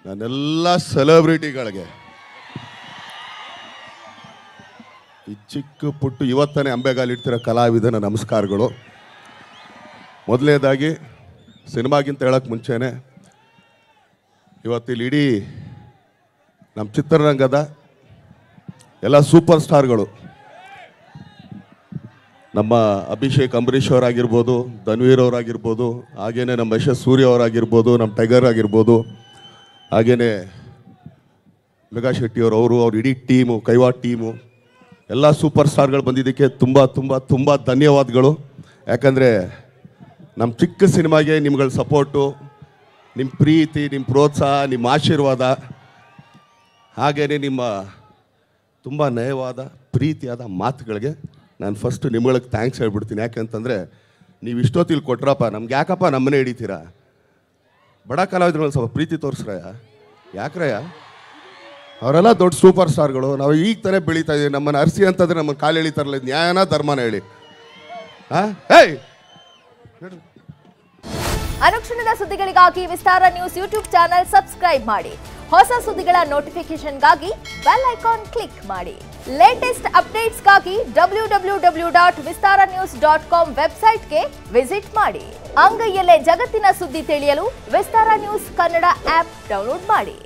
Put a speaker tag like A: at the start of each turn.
A: ನನ್ನೆಲ್ಲ ಸೆಲೆಬ್ರಿಟಿಗಳಿಗೆ ಈ ಚಿಕ್ಕ ಪುಟ್ಟು ಇವತ್ತನೇ ಅಂಬೆಗಾಲಿಡ್ತಿರೋ ಕಲಾವಿದನ ನಮಸ್ಕಾರಗಳು. ಮೊದಲನೇದಾಗಿ ಸಿನಿಮಾಗಿಂತ ಹೇಳೋಕ್ಕೆ ಮುಂಚೆನೇ ಇವತ್ತಿಲ್ಲಿ ಇಡೀ ನಮ್ಮ ಚಿತ್ರರಂಗದ ಎಲ್ಲ ಸೂಪರ್ ಸ್ಟಾರ್ಗಳು, ನಮ್ಮ ಅಭಿಷೇಕ್ ಅಂಬರೀಷ್ ಅವರಾಗಿರ್ಬೋದು, ಧನ್ವೀರ್ ಅವರಾಗಿರ್ಬೋದು, ಹಾಗೇನೆ ನಮ್ಮ ಯಶಸ್ ಸೂರ್ಯ ಅವರಾಗಿರ್ಬೋದು, ನಮ್ಮ ಟೈಗರ್ ಆಗಿರ್ಬೋದು, ಹಾಗೇನೆ ಮೆಗಾ ಶೆಟ್ಟಿಯವರು, ಅವ್ರ ಇಡೀ ಟೀಮು, ಕೈವಾಟ್ ಟೀಮು, ಎಲ್ಲ ಸೂಪರ್ ಸ್ಟಾರ್ಗಳು ಬಂದಿದ್ದಕ್ಕೆ ತುಂಬ ತುಂಬ ತುಂಬ ಧನ್ಯವಾದಗಳು. ಯಾಕಂದರೆ ನಮ್ಮ ಚಿಕ್ಕ ಸಿನಿಮಾಗೆ ನಿಮ್ಗಳ ಸಪೋರ್ಟು, ನಿಮ್ಮ ಪ್ರೀತಿ, ನಿಮ್ಮ ಪ್ರೋತ್ಸಾಹ, ನಿಮ್ಮ ಆಶೀರ್ವಾದ, ಹಾಗೆಯೇ ನಿಮ್ಮ ತುಂಬ ನಯವಾದ ಪ್ರೀತಿಯಾದ ಮಾತುಗಳಿಗೆ ನಾನು ಫಸ್ಟ್ ನಿಮ್ಗಳಿಗೆ ಥ್ಯಾಂಕ್ಸ್ ಹೇಳ್ಬಿಡ್ತೀನಿ. ಯಾಕೆಂತಂದರೆ ನೀವು ಇಷ್ಟೊತ್ತಿಲ್ಲಿ ಕೊಟ್ರಪ್ಪ, ನಮ್ಗೆ ಯಾಕಪ್ಪ ನಮ್ಮನೆ ಹಿಡಿತೀರಾ? ಬಡ ಕಲಾವಿದ್ರ ಮೇಲೆ ಸ್ವಲ್ಪ ಪ್ರೀತಿ ತೋರಿಸ್ರಯ್ಯ, ಯಾಕ್ರಯ್ಯ? ಅವರೆಲ್ಲ ದೊಡ್ಡ ಸೂಪರ್ ಸ್ಟಾರ್ಗಳು. ನಾವು ಈಗ ತಾನೇ ಬೆಳೀತಾ ಇದ್ದೀವಿ. ನಮ್ಮನ್ನು ಅರಸಿ ಅಂತಂದರೆ ನಮ್ಮನ್ನು ಕಾಲು ಎಳಿತಾರಲ್ಲ, ನ್ಯಾಯನ ಧರ್ಮನ ಹೇಳಿ. ಹೇಯ್,
B: ಅನುಕ್ಷಣದ ಸುದ್ದಿಗಳಿಗಾಗಿ ವಿಸ್ತಾರ ನ್ಯೂಸ್ ಯೂಟ್ಯೂಬ್ ಚಾನೆಲ್ ಸಬ್ಸ್ಕ್ರೈಬ್ ಮಾಡಿ. ಹೊಸ ಸುದ್ದಿಗಳ ನೋಟಿಫಿಕೇಶನ್ಗಾಗಿ ಬೆಲ್ ಐಕಾನ್ ಕ್ಲಿಕ್ ಮಾಡಿ. ಲೇಟೆಸ್ಟ್ ಅಪ್ಡೇಟ್ಸ್ಗಾಗಿ www.vistaranews.com ವೆಬ್ಸೈಟ್ಗೆ ವಿಸಿಟ್ ಮಾಡಿ. ಅಂಗೈಯಲ್ಲೇ ಜಗತ್ತಿನ ಸುದ್ದಿ ತಿಳಿಯಲು ವಿಸ್ತಾರ ನ್ಯೂಸ್ ಕನ್ನಡ ಆಪ್ ಡೌನ್ಲೋಡ್ ಮಾಡಿ.